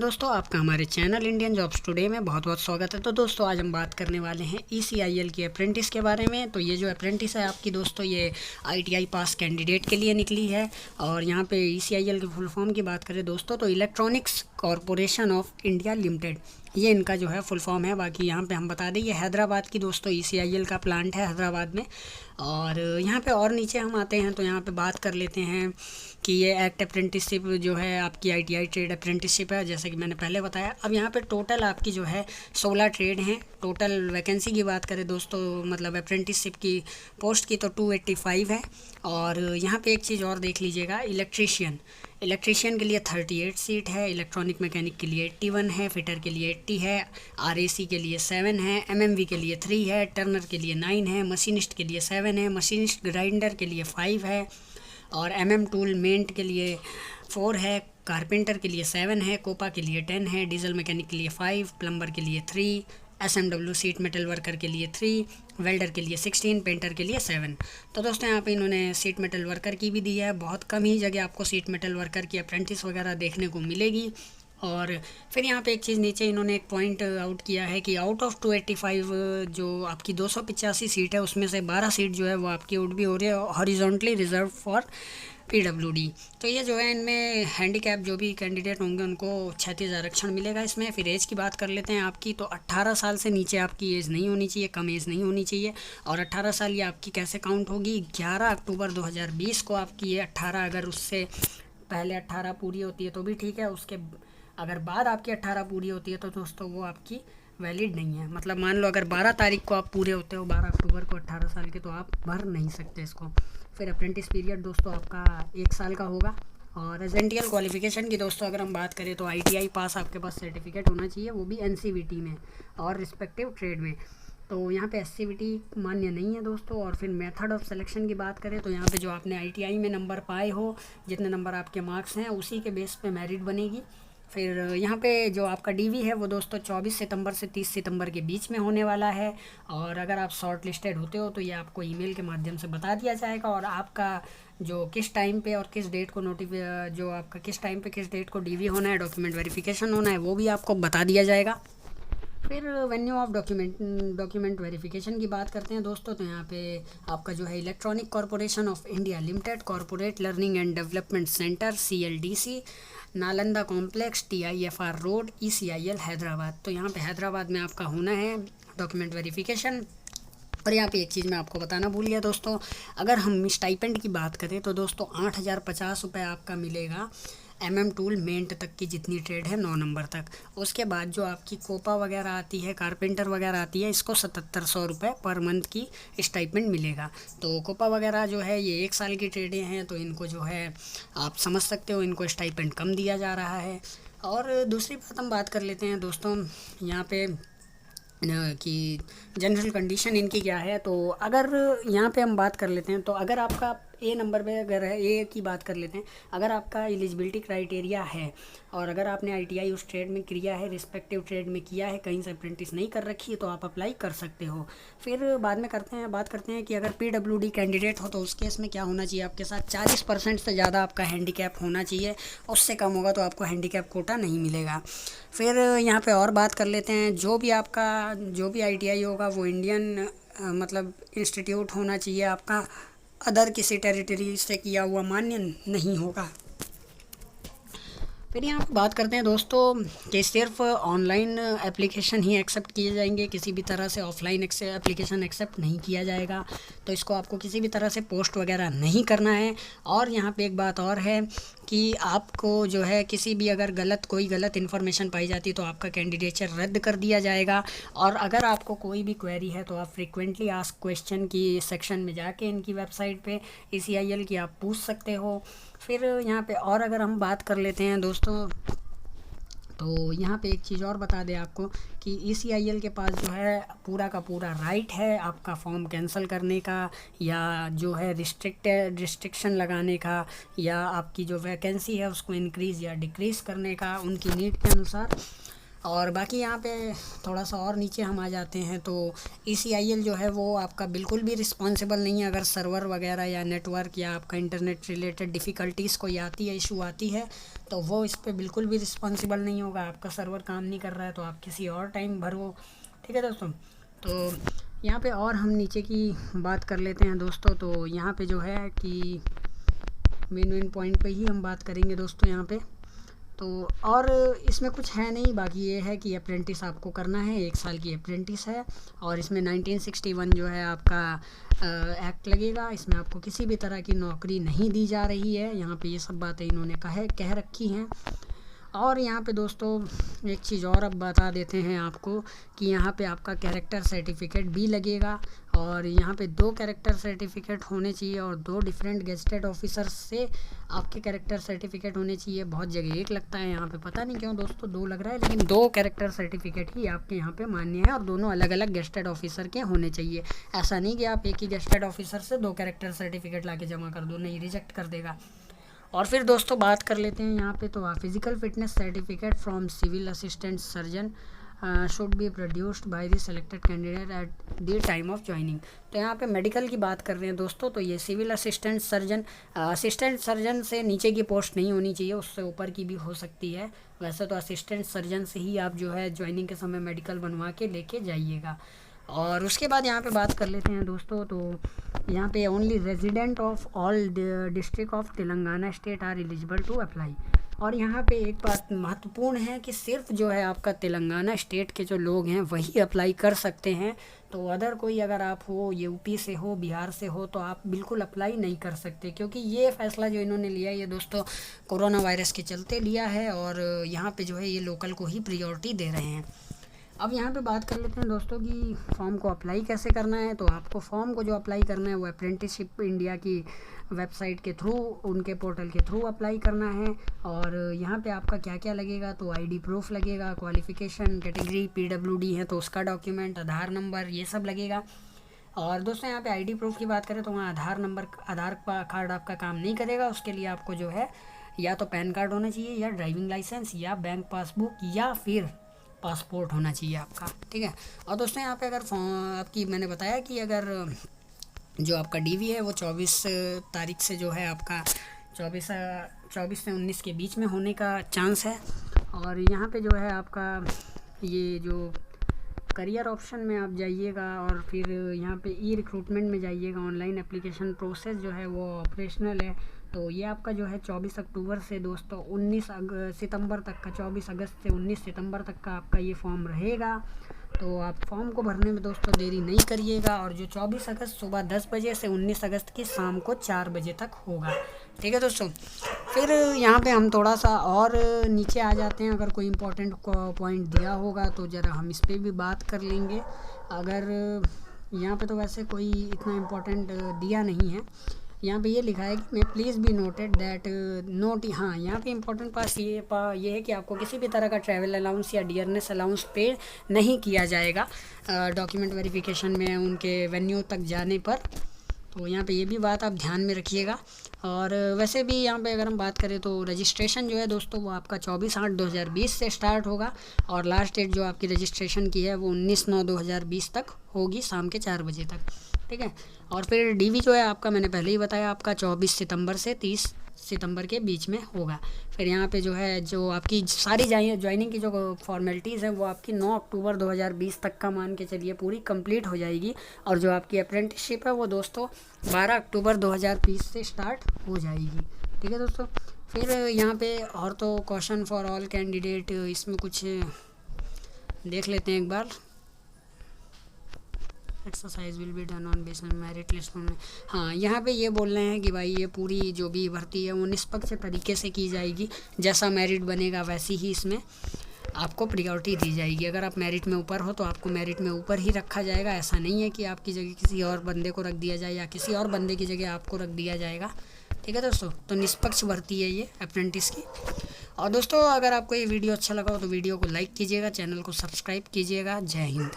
दोस्तों, आपका हमारे चैनल इंडियन जॉब्स टुडे में बहुत बहुत स्वागत है। तो दोस्तों, आज हम बात करने वाले हैं ECIL की अप्रेंटिस के बारे में। तो ये जो अप्रेंटिस है आपकी दोस्तों, ये ITI पास कैंडिडेट के लिए निकली है। और यहाँ पे ECIL के फुल फॉर्म की बात करें दोस्तों, तो electronics corporation of India limited, ये इनका जो है फुल फॉर्म है। बाकी यहाँ पे हम बता दें, ये हैदराबाद की दोस्तों ECIL का प्लांट है हैदराबाद में। और यहाँ पे और नीचे हम आते हैं तो यहाँ पे बात कर लेते हैं कि ये एक्ट अप्रेंटिसशिप जो है आपकी ITI ट्रेड अप्रेंटिसशिप है, जैसे कि मैंने पहले बताया। अब यहाँ पे टोटल आपकी जो है 16 ट्रेड हैं। टोटल वैकेंसी की बात करें दोस्तों, मतलब अप्रेंटिसशिप की पोस्ट की, तो 285 है। और यहाँ पे एक चीज़ और देख लीजिएगा, इलेक्ट्रीशियन के लिए 38 सीट है, इलेक्ट्रॉनिक मैकेनिक के लिए 81 है, फिटर के लिए 80 है, RAC के लिए 7 है, MMV के लिए 3 है, टर्नर के लिए 9 है, मशीनिस्ट के लिए 7 है, मशीनिस्ट ग्राइंडर के लिए 5 है, और MM टूल मेंट के लिए 4 है, कारपेंटर के लिए 7 है, कोपा के लिए 10 है, डीजल मैकेनिक के लिए 5, प्लम्बर के लिए 3, SMW सीट मेटल वर्कर के लिए 3, वेल्डर के लिए 16, पेंटर के लिए 7। तो दोस्तों, यहाँ पे इन्होंने सीट मेटल वर्कर की भी दी है। बहुत कम ही जगह आपको सीट मेटल वर्कर की अप्रेंटिस वगैरह देखने को मिलेगी। और फिर यहाँ पे एक चीज़ नीचे इन्होंने एक पॉइंट आउट किया है कि आउट ऑफ 285 जो आपकी 285 सीट है, उसमें से 12 सीट जो है वो आपकी वुड भी हो रही है हॉरिजॉन्टली रिजर्व फॉर PWD। तो ये जो है, इनमें हैंडीकैप जो भी कैंडिडेट होंगे उनको 36 आरक्षण मिलेगा इसमें। फिर एज की बात कर लेते हैं आपकी, तो 18 साल से नीचे आपकी एज नहीं होनी चाहिए, कम एज नहीं होनी चाहिए। और 18 साल ये आपकी कैसे काउंट होगी, 11 अक्टूबर 2020 को आपकी ये 18, अगर उससे पहले 18 पूरी होती है तो भी ठीक है, उसके अगर बाद आपकी 18 पूरी होती है तो दोस्तों वो आपकी वैलिड नहीं है। मतलब मान लो अगर 12 तारीख को आप पूरे होते हो, 12 अक्टूबर को 18 साल के, तो आप भर नहीं सकते इसको। फिर अप्रेंटिस पीरियड दोस्तों आपका 1 साल का होगा। और रेजिडेंशियल क्वालिफिकेशन की दोस्तों अगर हम बात करें, तो ITI पास आपके पास सर्टिफिकेट होना चाहिए, वो भी NCVT में और रिस्पेक्टिव ट्रेड में। तो यहाँ पे SCVT मान्य नहीं है दोस्तों। और फिर मेथड ऑफ सिलेक्शन की बात करें, तो यहाँ पे जो आपने ITI में नंबर पाए हो, जितने नंबर आपके मार्क्स हैं, उसी के बेस पे मेरिट बनेगी। फिर यहाँ पे जो आपका DV है वो दोस्तों 24 सितंबर से 30 सितंबर के बीच में होने वाला है। और अगर आप शॉर्ट लिस्टेड होते हो तो ये आपको ईमेल के माध्यम से बता दिया जाएगा। और आपका जो किस टाइम पे और किस डेट को जो आपका किस टाइम पे किस डेट को DV होना है, डॉक्यूमेंट वेरिफिकेशन होना है, वो भी आपको बता दिया जाएगा। फिर वेन्यू ऑफ डॉक्यूमेंट वेरिफिकेशन की बात करते हैं दोस्तों, तो यहाँ पे आपका जो है electronic corporation of India limited, corporate learning and development centre CLDC, Nalanda complex, TIFR road, ECIL Hyderabad. तो यहाँ पे हैदराबाद में आपका होना है डॉक्यूमेंट वेरिफिकेशन। और यहाँ पे एक चीज़ मैं आपको बताना भूल गया दोस्तों, अगर हम स्टाइपेंड की बात करें तो दोस्तों 8,050 रुपये आपका मिलेगा MM टूल मेंट तक की जितनी ट्रेड है 9 नंबर तक। उसके बाद जो आपकी कोपा वगैरह आती है, कारपेंटर वगैरह आती है, इसको 7,700 रुपये पर मंथ की स्टाइपेंड मिलेगा। तो कोपा वगैरह जो है ये 1 साल की ट्रेडें हैं, तो इनको जो है आप समझ सकते हो, इनको स्टाइपेंड कम दिया जा रहा है। और दूसरी बात हम बात कर लेते हैं दोस्तों यहाँ पे कि जनरल कंडीशन इनकी क्या है। तो अगर यहाँ पे हम बात कर लेते हैं, तो अगर आपका A नंबर पे अगर है, A की बात कर लेते हैं, अगर आपका एलिजिबिलिटी क्राइटेरिया है और अगर आपने ITI उस ट्रेड में किया है, रिस्पेक्टिव ट्रेड में किया है, कहीं से अप्रेंटिस नहीं कर रखी है, तो आप अप्लाई कर सकते हो। फिर बाद में बात करते हैं कि अगर PWD कैंडिडेट हो तो उस केस में क्या होना चाहिए, आपके साथ 40% से ज़्यादा आपका हैंडीकैप होना चाहिए, उससे कम होगा तो आपको हैंडीकैप कोटा नहीं मिलेगा। फिर यहाँ पे और बात कर लेते हैं, जो भी ITI होगा वो इंडियन मतलब इंस्टीट्यूट होना चाहिए आपका, अदर किसी टेरिटरी से किया हुआ मान्य नहीं होगा। फिर यहाँ पर बात करते हैं दोस्तों कि सिर्फ ऑनलाइन एप्लीकेशन ही एक्सेप्ट किए जाएंगे, किसी भी तरह से ऑफलाइन एप्लीकेशन एक्सेप्ट नहीं किया जाएगा। तो इसको आपको किसी भी तरह से पोस्ट वगैरह नहीं करना है। और यहाँ पे एक बात और है कि आपको जो है किसी भी अगर कोई गलत इन्फॉर्मेशन पाई जाती है तो आपका कैंडिडेचर रद्द कर दिया जाएगा। और अगर आपको कोई भी क्वेरी है तो आप फ्रीक्वेंटली आस्क क्वेश्चन की सेक्शन में जाके इनकी वेबसाइट पे ECIL की आप पूछ सकते हो। फिर यहाँ पे और अगर हम बात कर लेते हैं दोस्तों, तो यहाँ पे एक चीज़ और बता दें आपको कि ECIL के पास जो है पूरा का पूरा राइट है आपका फॉर्म कैंसिल करने का, या जो है रिस्ट्रिक्शन लगाने का, या आपकी जो वैकेंसी है उसको इंक्रीज़ या डिक्रीज़ करने का उनकी नीड के अनुसार। और बाकी यहाँ पे थोड़ा सा और नीचे हम आ जाते हैं तो ECIL जो है वो आपका बिल्कुल भी रिस्पॉन्सिबल नहीं है अगर सर्वर वगैरह या नेटवर्क या आपका इंटरनेट रिलेटेड डिफ़िकल्टीज़ कोई आती है, इशू आती है, तो वो इस पे बिल्कुल भी रिस्पॉन्सिबल नहीं होगा। आपका सर्वर काम नहीं कर रहा है तो आप किसी और टाइम भरो, ठीक है दोस्तों। तो यहाँ पे और हम नीचे की बात कर लेते हैं दोस्तों। तो यहाँ पे जो है कि मेन पॉइंट पे ही हम बात करेंगे दोस्तों यहाँ पे। तो और इसमें कुछ है नहीं, बाकी ये है कि अप्रेंटिस आपको करना है, 1 साल की अप्रेंटिस है और इसमें 1961 जो है आपका एक्ट लगेगा। इसमें आपको किसी भी तरह की नौकरी नहीं दी जा रही है। यहाँ पे ये सब बातें इन्होंने कह रखी हैं। और यहाँ पे दोस्तों एक चीज़ और अब बता देते हैं आपको कि यहाँ पे आपका कैरेक्टर सर्टिफिकेट भी लगेगा और यहाँ पे 2 कैरेक्टर सर्टिफिकेट होने चाहिए और 2 डिफरेंट गेजेटेड ऑफिसर से आपके कैरेक्टर सर्टिफिकेट होने चाहिए। बहुत जगह 1 लगता है, यहाँ पे पता नहीं क्यों दोस्तों 2 लग रहा है, लेकिन 2 कैरेक्टर सर्टिफिकेट ही आपके यहाँ पे मान्य है और दोनों अलग अलग गेजेटेड ऑफिसर के होने चाहिए। ऐसा नहीं कि आप एक ही गेजेटेड ऑफिसर से 2 कैरेक्टर सर्टिफिकेट ला के जमा कर दो, नहीं, रिजेक्ट कर देगा। और फिर दोस्तों बात कर लेते हैं यहाँ पे। तो physical fitness certificate from civil assistant surgeon should be produced by the selected candidate at the time of joining. तो यहाँ पे मेडिकल की बात कर रहे हैं दोस्तों। तो ये सिविल असिस्टेंट सर्जन से नीचे की पोस्ट नहीं होनी चाहिए, उससे ऊपर की भी हो सकती है। वैसे तो असिस्टेंट सर्जन से ही आप जो है ज्वाइनिंग के समय मेडिकल बनवा के लेके जाइएगा। और उसके बाद यहाँ पे बात कर लेते हैं दोस्तों। तो यहाँ पे only resident of all district of Telangana state are eligible to apply. और यहाँ पे एक बात महत्वपूर्ण है कि सिर्फ जो है आपका तेलंगाना स्टेट के जो लोग हैं वही अप्लाई कर सकते हैं। तो अदर कोई अगर आप हो, यूपी से हो, बिहार से हो, तो आप बिल्कुल अप्लाई नहीं कर सकते, क्योंकि ये फ़ैसला जो इन्होंने लिया है ये दोस्तों कोरोना वायरस के चलते लिया है और यहाँ पे जो है ये लोकल को ही प्रायोरिटी दे रहे हैं। अब यहाँ पे बात कर लेते हैं दोस्तों कि फॉर्म को अप्लाई कैसे करना है। तो आपको फॉर्म को जो अप्लाई करना है वो अप्रेंटिसशिप इंडिया की वेबसाइट के थ्रू, उनके पोर्टल के थ्रू अप्लाई करना है। और यहाँ पे आपका क्या क्या लगेगा, तो आईडी प्रूफ लगेगा, क्वालिफ़िकेशन, कैटेगरी PWD है तो उसका डॉक्यूमेंट, आधार नंबर, ये सब लगेगा। और दोस्तों यहाँ पे आईडी प्रूफ की बात करें तो वहाँ आधार कार्ड आपका काम नहीं करेगा। उसके लिए आपको जो है या तो पैन कार्ड होना चाहिए या ड्राइविंग लाइसेंस या बैंक पासबुक या फिर पासपोर्ट होना चाहिए आपका, ठीक है। और दोस्तों यहाँ पे अगर आपकी मैंने बताया कि अगर जो आपका DV है वो 24 तारीख से जो है आपका 24 से 19 के बीच में होने का चांस है। और यहाँ पे जो है आपका ये जो करियर ऑप्शन में आप जाइएगा और फिर यहाँ पे रिक्रूटमेंट में जाइएगा। ऑनलाइन एप्लीकेशन प्रोसेस जो है वो ऑपरेशनल है। तो ये आपका जो है 24 अक्टूबर से दोस्तों 19 सितंबर तक का, 24 अगस्त से 19 सितंबर तक का आपका ये फॉर्म रहेगा। तो आप फॉर्म को भरने में दोस्तों देरी नहीं करिएगा। और जो 24 अगस्त सुबह 10 बजे से 19 अगस्त की शाम को 4 बजे तक होगा, ठीक है दोस्तों। फिर यहाँ पे हम थोड़ा सा और नीचे आ जाते हैं। अगर कोई इम्पोर्टेंट पॉइंट दिया होगा तो ज़रा हम इस पर भी बात कर लेंगे। अगर यहाँ पे तो वैसे कोई इतना इम्पोर्टेंट दिया नहीं है। यहाँ पे ये लिखा है कि मैं प्लीज़ बी नोटेड दैट हाँ, यहाँ पे इम्पोर्टेंट पास ये है कि आपको किसी भी तरह का ट्रैवल अलाउंस या डियरनेस अलाउंस पे नहीं किया जाएगा डॉक्यूमेंट वेरिफिकेशन में उनके वेन्यू तक जाने पर। तो यहाँ पे ये भी बात आप ध्यान में रखिएगा। और वैसे भी यहाँ पे अगर हम बात करें तो रजिस्ट्रेशन जो है दोस्तों वो आपका 24/8/2020 से स्टार्ट होगा और लास्ट डेट जो आपकी रजिस्ट्रेशन की है वो 19/9/2020 तक होगी, शाम के 4 बजे तक, ठीक है। और फिर DV जो है आपका मैंने पहले ही बताया आपका 24 सितंबर से 30 सितंबर के बीच में होगा। फिर यहाँ पे जो है जो आपकी सारी ज्वाइनिंग की जो फॉर्मेलिटीज़ हैं वो आपकी 9 अक्टूबर 2020 तक का मान के चलिए पूरी कंप्लीट हो जाएगी। और जो आपकी अप्रेंटिसशिप है वो दोस्तों 12 अक्टूबर 2020 से स्टार्ट हो जाएगी, ठीक है दोस्तों। फिर यहाँ पे और तो क्वेश्चन फॉर ऑल कैंडिडेट, इसमें कुछ देख लेते हैं एक बार। Exercise will be done on base on merit list में। हाँ, यहाँ पे ये बोल रहे हैं कि भाई ये पूरी जो भी भर्ती है वो निष्पक्ष तरीके से की जाएगी, जैसा मेरिट बनेगा वैसी ही इसमें आपको प्रायोरिटी दी जाएगी। अगर आप मेरिट में ऊपर हो तो आपको मेरिट में ऊपर ही रखा जाएगा। ऐसा नहीं है कि आपकी जगह किसी और बंदे को रख दिया जाए या किसी और बंदे की जगह आपको रख दिया जाएगा, ठीक है दोस्तों। तो निष्पक्ष भर्ती है ये अप्रेंटिस की। और दोस्तों अगर आपको ये वीडियो अच्छा लगा हो तो वीडियो को लाइक कीजिएगा, चैनल को सब्सक्राइब कीजिएगा। जय हिंद।